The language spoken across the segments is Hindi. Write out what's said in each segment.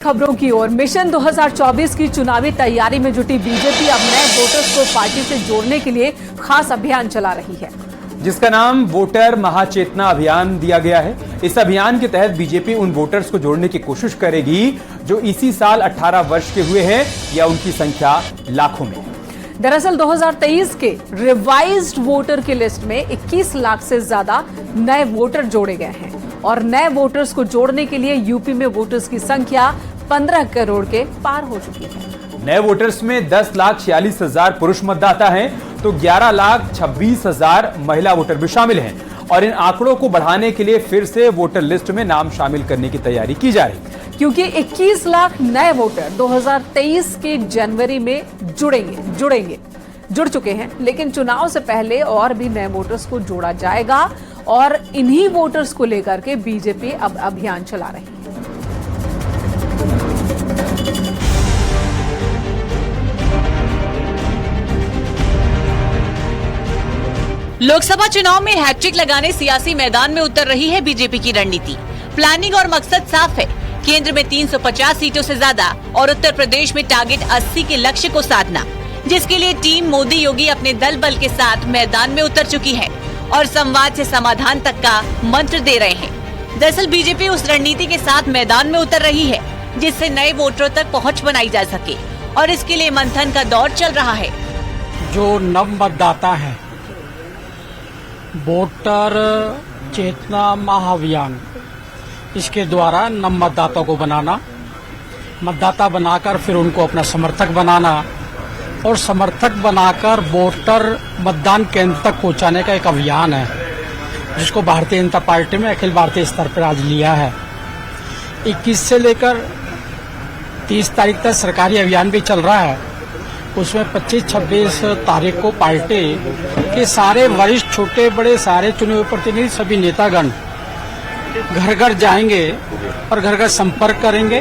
खबरों की ओर मिशन 2024 की चुनावी तैयारी में जुटी बीजेपी अब नए वोटर्स को पार्टी से जोड़ने के लिए खास अभियान चला रही है, जिसका नाम वोटर महाचेतना अभियान दिया गया है। इस अभियान के तहत बीजेपी उन वोटर्स को जोड़ने की कोशिश करेगी जो इसी साल 18 वर्ष के हुए हैं या उनकी संख्या लाखों में। दरअसल 2023 के रिवाइज्ड वोटर की लिस्ट में 21 लाख से ज्यादा नए वोटर जोड़े गए हैं और नए वोटर्स को जोड़ने के लिए यूपी में वोटर्स की संख्या 15 करोड़ के पार हो चुकी है। नए वोटर्स में 10,46,000 पुरुष मतदाता हैं तो 11,26,000 महिला वोटर भी शामिल हैं और इन आंकड़ों को बढ़ाने के लिए फिर से वोटर लिस्ट में नाम शामिल करने की तैयारी की जा रही है, क्योंकि 21 लाख नए वोटर 2023 के जनवरी में जुड़ चुके हैं, लेकिन चुनाव से पहले और भी नए वोटर्स को जोड़ा जाएगा और इन्हीं वोटर्स को लेकर के बीजेपी अब अभियान चला रही है। लोकसभा चुनाव में हैट्रिक लगाने सियासी मैदान में उतर रही है बीजेपी की रणनीति। प्लानिंग और मकसद साफ है, केंद्र में 350 सीटों से ज्यादा और उत्तर प्रदेश में टारगेट 80 के लक्ष्य को साधना, जिसके लिए टीम मोदी योगी अपने दल बल के साथ मैदान में उतर चुकी है और संवाद से समाधान तक का मंत्र दे रहे हैं। दरअसल बीजेपी उस रणनीति के साथ मैदान में उतर रही है जिससे नए वोटरों तक पहुंच बनाई जा सके और इसके लिए मंथन का दौर चल रहा है। जो नव मतदाता है, वोटर चेतना महाअभियान, इसके द्वारा नव मतदाता को बनाना, मतदाता बनाकर फिर उनको अपना समर्थक बनाना और समर्थक बनाकर वोटर मतदान केंद्र तक पहुंचाने का एक अभियान है, जिसको भारतीय जनता पार्टी में अखिल भारतीय स्तर पर आज लिया है। 21 से लेकर 30 तारीख तक सरकारी अभियान भी चल रहा है। उसमें 25-26 तारीख को पार्टी के सारे वरिष्ठ, छोटे बड़े, सारे चुने हुए प्रतिनिधि, सभी नेतागण घर घर जाएंगे और घर घर संपर्क करेंगे।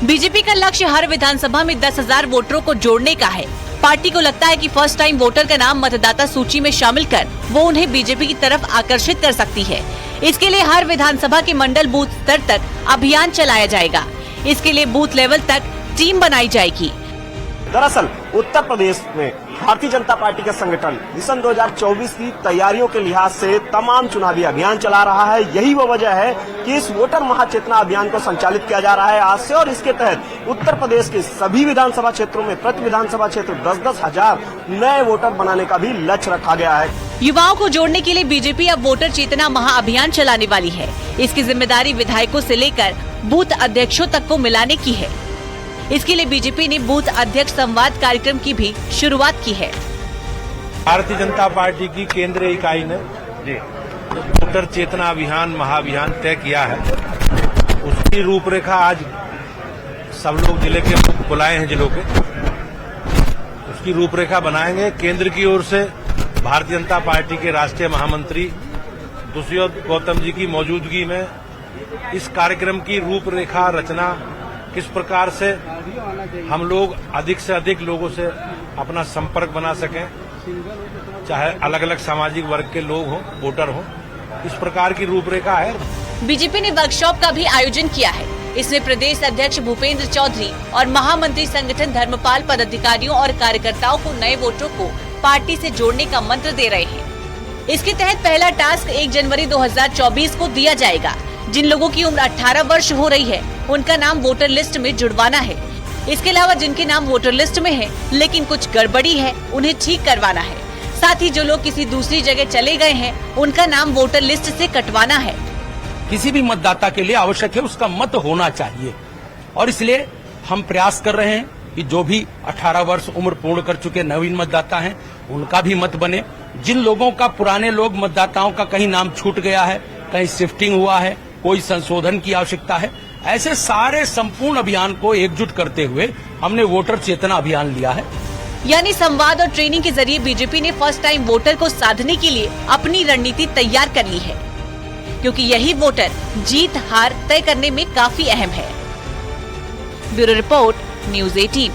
बीजेपी का लक्ष्य हर विधानसभा में 10,000 वोटरों को जोड़ने का है। पार्टी को लगता है कि फर्स्ट टाइम वोटर का नाम मतदाता सूची में शामिल कर वो उन्हें बीजेपी की तरफ आकर्षित कर सकती है। इसके लिए हर विधानसभा के मंडल बूथ स्तर तक अभियान चलाया जाएगा। इसके लिए बूथ लेवल तक टीम बनाई जाएगी। दरअसल उत्तर प्रदेश में भारतीय जनता पार्टी का संगठन मिशन 2024 की तैयारियों के लिहाज से तमाम चुनावी अभियान चला रहा है। यही वो वजह है कि इस वोटर महाचेतना अभियान को संचालित किया जा रहा है आज से और इसके तहत उत्तर प्रदेश के सभी विधानसभा क्षेत्रों में प्रति विधानसभा क्षेत्र 10-10 हजार नए वोटर बनाने का भी लक्ष्य रखा गया है। युवाओं को जोड़ने के लिए बीजेपी अब वोटर चेतना महाअभियान चलाने वाली है। इसकी जिम्मेदारी विधायकों से लेकर बूथ अध्यक्षों तक को मिलाने की है। इसके लिए बीजेपी ने बूथ अध्यक्ष संवाद कार्यक्रम की भी शुरुआत की है। भारतीय जनता पार्टी की केंद्रीय इकाई ने वोटर चेतना अभियान महाअभियान तय किया है। उसकी रूपरेखा आज सब लोग जिले के बुलाए हैं, जिलों के उसकी रूपरेखा बनाएंगे। केंद्र की ओर से भारतीय जनता पार्टी के राष्ट्रीय महामंत्री दुष्यंत गौतम जी की मौजूदगी में इस कार्यक्रम की रूपरेखा रचना, किस प्रकार से हम लोग अधिक से अधिक लोगों से अपना संपर्क बना सकें, चाहे अलग अलग सामाजिक वर्ग के लोग हों, वोटर हों, इस प्रकार की रूपरेखा है। बीजेपी ने वर्कशॉप का भी आयोजन किया है। इसमें प्रदेश अध्यक्ष भूपेंद्र चौधरी और महामंत्री संगठन धर्मपाल पदाधिकारियों और कार्यकर्ताओं को नए वोटरों को पार्टी से जोड़ने का मंत्र दे रहे हैं। इसके तहत पहला टास्क 1 जनवरी 2024 को दिया जाएगा। जिन लोगों की उम्र 18 वर्ष हो रही है उनका नाम वोटर लिस्ट में जुड़वाना है। इसके अलावा जिनके नाम वोटर लिस्ट में है लेकिन कुछ गड़बड़ी है, उन्हें ठीक करवाना है। साथ ही जो लोग किसी दूसरी जगह चले गए हैं उनका नाम वोटर लिस्ट से कटवाना है। किसी भी मतदाता के लिए आवश्यक है उसका मत होना चाहिए और इसलिए हम प्रयास कर रहे हैं कि जो भी 18 वर्ष उम्र पूर्ण कर चुके नवीन मतदाता हैं उनका भी मत बने। जिन लोगों का, पुराने लोग मतदाताओं का कहीं नाम छूट गया है, कहीं शिफ्टिंग हुआ है, कोई संशोधन की आवश्यकता है, ऐसे सारे संपूर्ण अभियान को एकजुट करते हुए हमने वोटर चेतना अभियान लिया है। यानी संवाद और ट्रेनिंग के जरिए बीजेपी ने फर्स्ट टाइम वोटर को साधने के लिए अपनी रणनीति तैयार कर ली है, क्योंकि यही वोटर जीत हार तय करने में काफी अहम है। Bureau report, news 18।